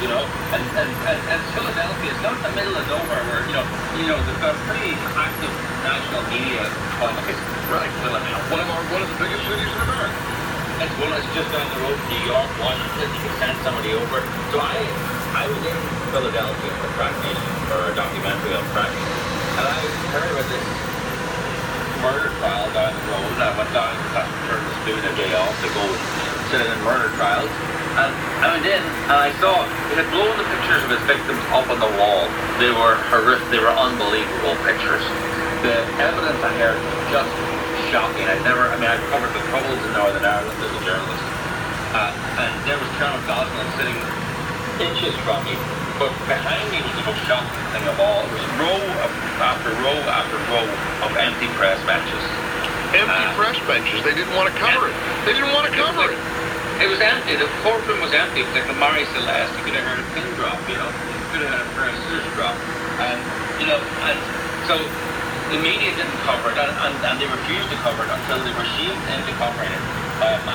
you know, and Philadelphia is not the middle of nowhere where, they've got pretty active national media politics. Right. Philadelphia. One of the biggest cities in America. It's just down the road from New York, Washington. You can send somebody over. So I was in Philadelphia for Crack Nation, for a documentary on fracking, and I heard about this murder trial down the road. And I went down to that turn the spoon a day off to go and sit in murder trials. And I went in and I saw it had blown the pictures of his victims up on the wall. They were horrific. They were unbelievable pictures. The evidence I heard was just shocking. I've covered the troubles in Northern Ireland as a journalist. And there was Colonel Gosnell sitting inches from me. But behind me was the most shocking thing of all. It was row after row of empty press benches. Empty press benches. They didn't want to cover it. They didn't want to cover it. It was empty. The courtroom was empty. It was like the Mary Celeste. You could have heard a pin drop, You could have heard a pair of scissors drop. And so the media didn't cover it, and they refused to cover it until they were shamed into covering it by a man